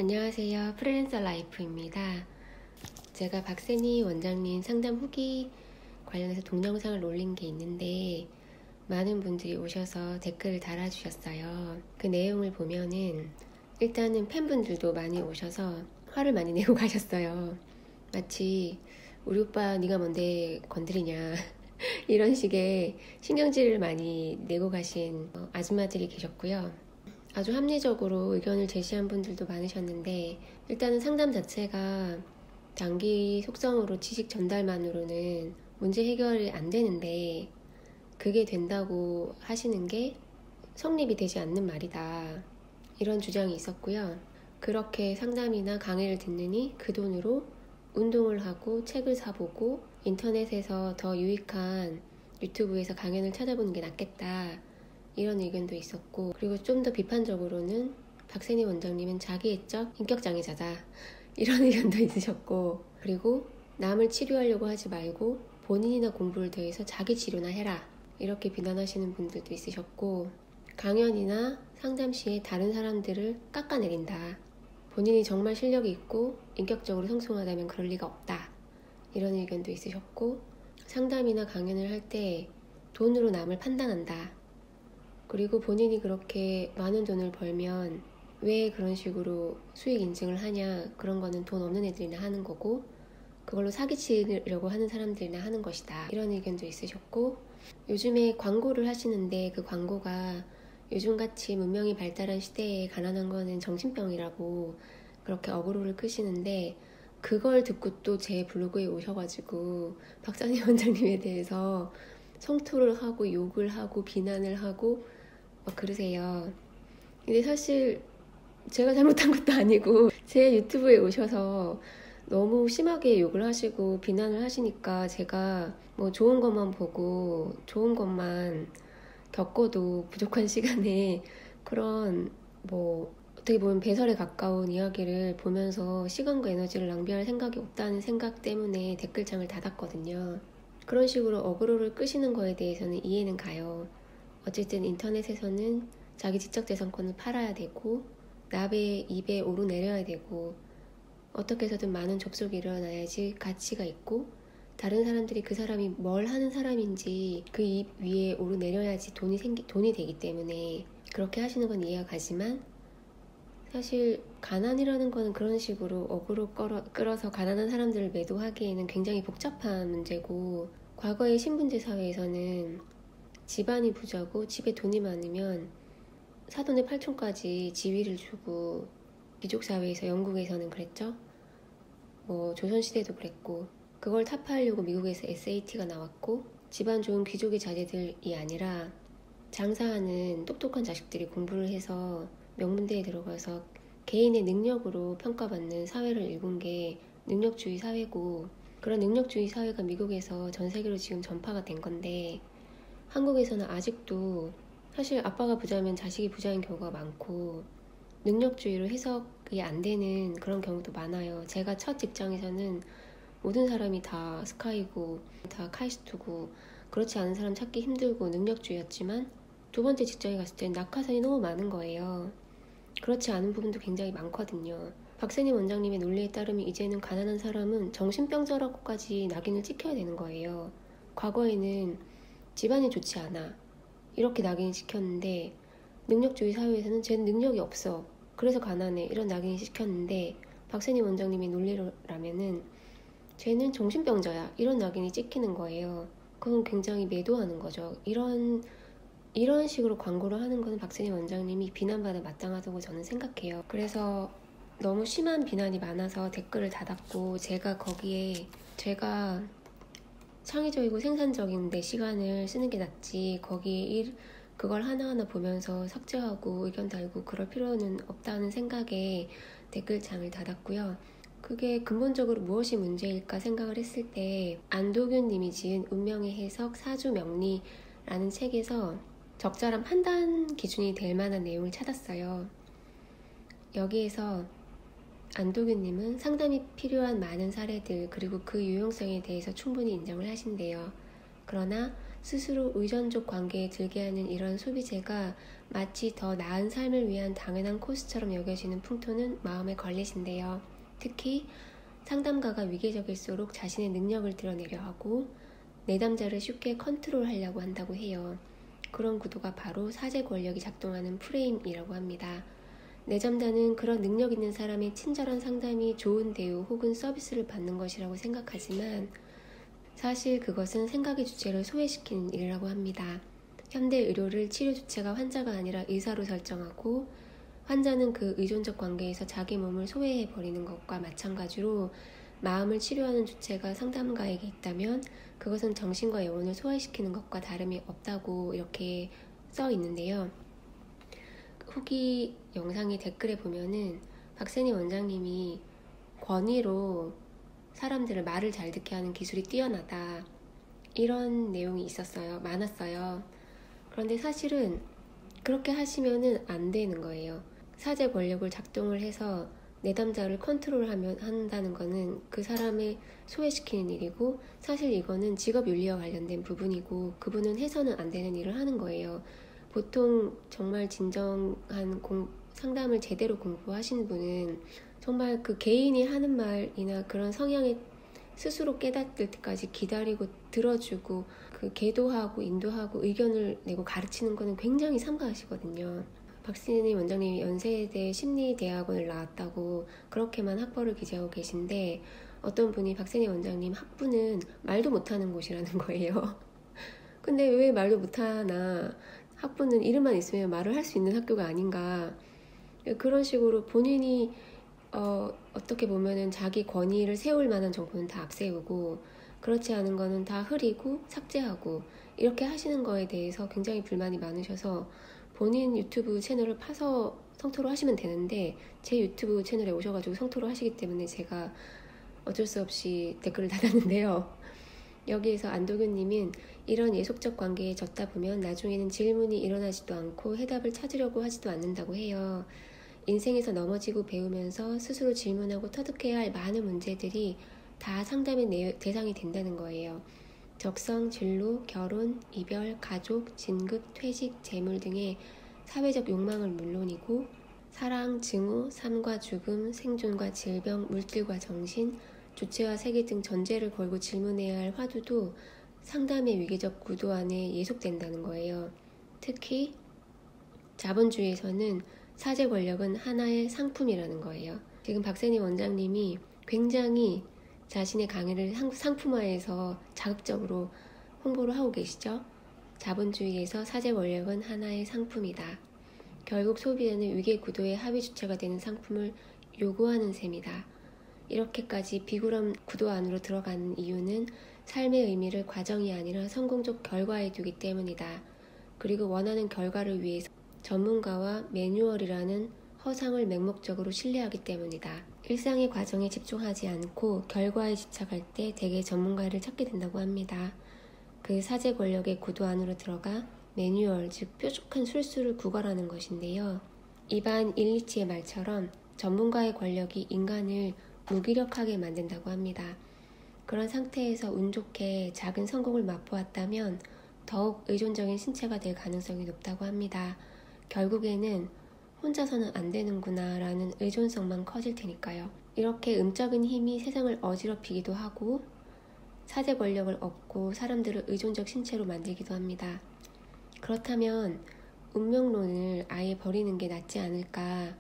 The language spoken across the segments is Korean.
안녕하세요. 프리랜서 라이프입니다. 제가 박세니 원장님 상담 후기 관련해서 동영상을 올린 게 있는데 많은 분들이 오셔서 댓글을 달아주셨어요. 그 내용을 보면은 일단은 팬분들도 많이 오셔서 화를 많이 내고 가셨어요. 마치 우리 오빠 네가 뭔데 건드리냐 이런 식의 신경질을 많이 내고 가신 아줌마들이 계셨고요. 아주 합리적으로 의견을 제시한 분들도 많으셨는데 일단은 상담 자체가 단기 속성으로 지식 전달만으로는 문제 해결이 안 되는데 그게 된다고 하시는 게 성립이 되지 않는 말이다. 이런 주장이 있었고요. 그렇게 상담이나 강의를 듣느니 그 돈으로 운동을 하고 책을 사보고 인터넷에서 더 유익한 유튜브에서 강연을 찾아보는 게 낫겠다. 이런 의견도 있었고, 그리고 좀 더 비판적으로는 박세니 원장님은 자기애적 인격장애자다 이런 의견도 있으셨고, 그리고 남을 치료하려고 하지 말고 본인이나 공부를 더해서 자기 치료나 해라 이렇게 비난하시는 분들도 있으셨고, 강연이나 상담 시에 다른 사람들을 깎아내린다, 본인이 정말 실력이 있고 인격적으로 성숙하다면 그럴 리가 없다 이런 의견도 있으셨고, 상담이나 강연을 할 때 돈으로 남을 판단한다, 그리고 본인이 그렇게 많은 돈을 벌면 왜 그런 식으로 수익 인증을 하냐, 그런 거는 돈 없는 애들이나 하는 거고 그걸로 사기치려고 하는 사람들이나 하는 것이다 이런 의견도 있으셨고, 요즘에 광고를 하시는데 그 광고가 요즘같이 문명이 발달한 시대에 가난한 거는 정신병이라고 그렇게 어그로를 끄시는데, 그걸 듣고 또 제 블로그에 오셔가지고 박사님 원장님에 대해서 성토를 하고 욕을 하고 비난을 하고 막 그러세요. 근데 사실 제가 잘못한 것도 아니고 제 유튜브에 오셔서 너무 심하게 욕을 하시고 비난을 하시니까 제가 뭐 좋은 것만 보고 좋은 것만 겪어도 부족한 시간에 그런 뭐 어떻게 보면 배설에 가까운 이야기를 보면서 시간과 에너지를 낭비할 생각이 없다는 생각 때문에 댓글창을 닫았거든요. 그런 식으로 어그로를 끄시는 거에 대해서는 이해는 가요. 어쨌든 인터넷에서는 자기 지적재산권을 팔아야 되고 납의 입에 오르내려야 되고 어떻게 해서든 많은 접속이 일어나야지 가치가 있고, 다른 사람들이 그 사람이 뭘 하는 사람인지 그 입 위에 오르내려야지 돈이 되기 때문에 그렇게 하시는 건 이해가 가지만, 사실 가난이라는 거는 그런 식으로 어그로 끌어서 가난한 사람들을 매도하기에는 굉장히 복잡한 문제고, 과거의 신분제 사회에서는 집안이 부자고 집에 돈이 많으면 사돈의 팔촌까지 지위를 주고, 귀족사회에서 영국에서는 그랬죠. 뭐 조선시대도 그랬고, 그걸 타파하려고 미국에서 SAT가 나왔고, 집안 좋은 귀족의 자제들이 아니라 장사하는 똑똑한 자식들이 공부를 해서 명문대에 들어가서 개인의 능력으로 평가받는 사회를 일군 게 능력주의 사회고, 그런 능력주의 사회가 미국에서 전 세계로 지금 전파가 된 건데, 한국에서는 아직도 사실 아빠가 부자면 자식이 부자인 경우가 많고 능력주의로 해석이 안 되는 그런 경우도 많아요. 제가 첫 직장에서는 모든 사람이 다 스카이고 다 카이스트고 그렇지 않은 사람 찾기 힘들고 능력주의였지만, 두 번째 직장에 갔을 땐 낙하산이 너무 많은 거예요. 그렇지 않은 부분도 굉장히 많거든요. 박세니 원장님의 논리에 따르면 이제는 가난한 사람은 정신병자라고까지 낙인을 찍혀야 되는 거예요. 과거에는 집안이 좋지 않아 이렇게 낙인이 찍혔는데, 능력주의 사회에서는 쟤는 능력이 없어 그래서 가난해 이런 낙인이 찍혔는데, 박세니 원장님의 논리라면은 쟤는 정신병자야 이런 낙인이 찍히는 거예요. 그건 굉장히 매도하는 거죠. 이런 식으로 광고를 하는 거는 박세니 원장님이 비난받아 마땅하다고 저는 생각해요. 그래서 너무 심한 비난이 많아서 댓글을 닫았고, 제가 창의적이고 생산적인 데 시간을 쓰는 게 낫지 그걸 하나하나 보면서 삭제하고 의견 달고 그럴 필요는 없다는 생각에 댓글창을 닫았고요. 그게 근본적으로 무엇이 문제일까 생각을 했을 때, 안도균 님이 지은 운명의 해석 사주명리라는 책에서 적절한 판단 기준이 될 만한 내용을 찾았어요. 여기에서 안도균님은 상담이 필요한 많은 사례들 그리고 그 유용성에 대해서 충분히 인정을 하신대요. 그러나 스스로 의존적 관계에 들게 하는 이런 소비재가 마치 더 나은 삶을 위한 당연한 코스처럼 여겨지는 풍토는 마음에 걸리신데요. 특히 상담가가 위계적일수록 자신의 능력을 드러내려 하고 내담자를 쉽게 컨트롤하려고 한다고 해요. 그런 구도가 바로 사제 권력이 작동하는 프레임이라고 합니다. 내담자는 그런 능력 있는 사람의 친절한 상담이 좋은 대우 혹은 서비스를 받는 것이라고 생각하지만 사실 그것은 생각의 주체를 소외시키는 일이라고 합니다. 현대 의료를 치료 주체가 환자가 아니라 의사로 설정하고 환자는 그 의존적 관계에서 자기 몸을 소외해버리는 것과 마찬가지로 마음을 치료하는 주체가 상담가에게 있다면 그것은 정신과 영혼을 소외시키는 것과 다름이 없다고 이렇게 써 있는데요. 후기 영상의 댓글에 보면은 박세니 원장님이 권위로 사람들을 말을 잘 듣게 하는 기술이 뛰어나다 이런 내용이 많았어요. 그런데 사실은 그렇게 하시면은 안 되는 거예요. 사제 권력을 작동을 해서 내담자를 한다는 거는 그 사람을 소외시키는 일이고 사실 이거는 직업윤리와 관련된 부분이고 그분은 해서는 안 되는 일을 하는 거예요. 보통 정말 진정한 상담을 제대로 공부하시는 분은 정말 그 개인이 하는 말이나 그런 성향에 스스로 깨닫을 때까지 기다리고 들어주고 그 계도하고 인도하고 의견을 내고 가르치는 거는 굉장히 삼가하시거든요. 박세니 원장님이 연세대 심리대학원을 나왔다고 그렇게만 학벌을 기재하고 계신데 어떤 분이 박세니 원장님 학부는 말도 못하는 곳이라는 거예요. 근데 왜 말도 못하나? 학부는 이름만 있으면 말을 할 수 있는 학교가 아닌가. 그런 식으로 본인이 어떻게 보면은 자기 권위를 세울 만한 정보는 다 앞세우고 그렇지 않은 거는 다 흐리고 삭제하고 이렇게 하시는 거에 대해서 굉장히 불만이 많으셔서 본인 유튜브 채널을 파서 성토로 하시면 되는데 제 유튜브 채널에 오셔가지고 성토로 하시기 때문에 제가 어쩔 수 없이 댓글을 달았는데요. 여기에서 안도균님은 이런 예속적 관계에 젖다 보면 나중에는 질문이 일어나지도 않고 해답을 찾으려고 하지도 않는다고 해요. 인생에서 넘어지고 배우면서 스스로 질문하고 터득해야 할 많은 문제들이 다 상담의 대상이 된다는 거예요. 적성, 진로, 결혼, 이별, 가족, 진급, 퇴직, 재물 등의 사회적 욕망을 물론이고 사랑, 증오, 삶과 죽음, 생존과 질병, 물질과 정신, 주체와 세계 등 전제를 걸고 질문해야 할 화두도 상담의 위계적 구도 안에 예속된다는 거예요. 특히 자본주의에서는 사제 권력은 하나의 상품이라는 거예요. 지금 박세니 원장님이 굉장히 자신의 강의를 상품화해서 자극적으로 홍보를 하고 계시죠. 자본주의에서 사제 권력은 하나의 상품이다. 결국 소비자는 위계 구도의 하위 주체가 되는 상품을 요구하는 셈이다. 이렇게까지 비굴한 구도 안으로 들어가는 이유는 삶의 의미를 과정이 아니라 성공적 결과에 두기 때문이다. 그리고 원하는 결과를 위해서 전문가와 매뉴얼이라는 허상을 맹목적으로 신뢰하기 때문이다. 일상의 과정에 집중하지 않고 결과에 집착할 때 대개 전문가를 찾게 된다고 합니다. 그 사제 권력의 구도 안으로 들어가 매뉴얼, 즉 뾰족한 술수를 구걸하는 것인데요. 이반 일리치의 말처럼 전문가의 권력이 인간을 무기력하게 만든다고 합니다. 그런 상태에서 운 좋게 작은 성공을 맛보았다면 더욱 의존적인 신체가 될 가능성이 높다고 합니다. 결국에는 혼자서는 안 되는구나 라는 의존성만 커질 테니까요. 이렇게 음적인 힘이 세상을 어지럽히기도 하고 사제 권력을 얻고 사람들을 의존적 신체로 만들기도 합니다. 그렇다면 운명론을 아예 버리는 게 낫지 않을까,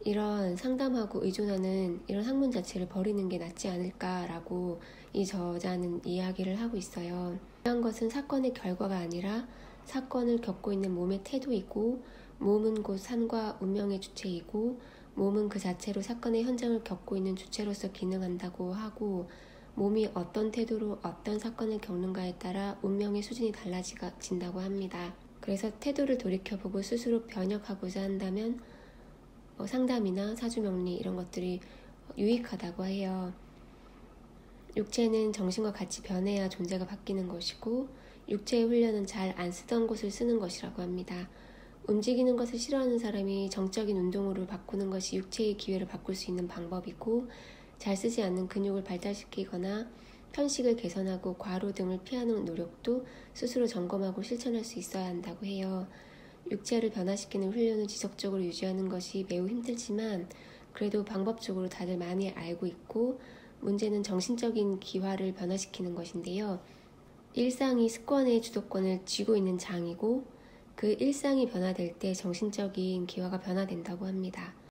이런 상담하고 의존하는 이런 학문 자체를 버리는 게 낫지 않을까라고 이 저자는 이야기를 하고 있어요. 중요한 것은 사건의 결과가 아니라 사건을 겪고 있는 몸의 태도이고 몸은 곧 삶과 운명의 주체이고 몸은 그 자체로 사건의 현장을 겪고 있는 주체로서 기능한다고 하고 몸이 어떤 태도로 어떤 사건을 겪는가에 따라 운명의 수준이 달라진다고 합니다. 그래서 태도를 돌이켜보고 스스로 변혁하고자 한다면 상담이나 사주명리 이런 것들이 유익하다고 해요. 육체는 정신과 같이 변해야 존재가 바뀌는 것이고 육체의 훈련은 잘 안 쓰던 곳을 쓰는 것이라고 합니다. 움직이는 것을 싫어하는 사람이 정적인 운동으로 바꾸는 것이 육체의 기회를 바꿀 수 있는 방법이고 잘 쓰지 않는 근육을 발달시키거나 편식을 개선하고 과로 등을 피하는 노력도 스스로 점검하고 실천할 수 있어야 한다고 해요. 육체를 변화시키는 훈련을 지속적으로 유지하는 것이 매우 힘들지만 그래도 방법적으로 다들 많이 알고 있고 문제는 정신적인 기화를 변화시키는 것인데요. 일상이 습관의 주도권을 쥐고 있는 장이고 그 일상이 변화될 때 정신적인 기화가 변화된다고 합니다.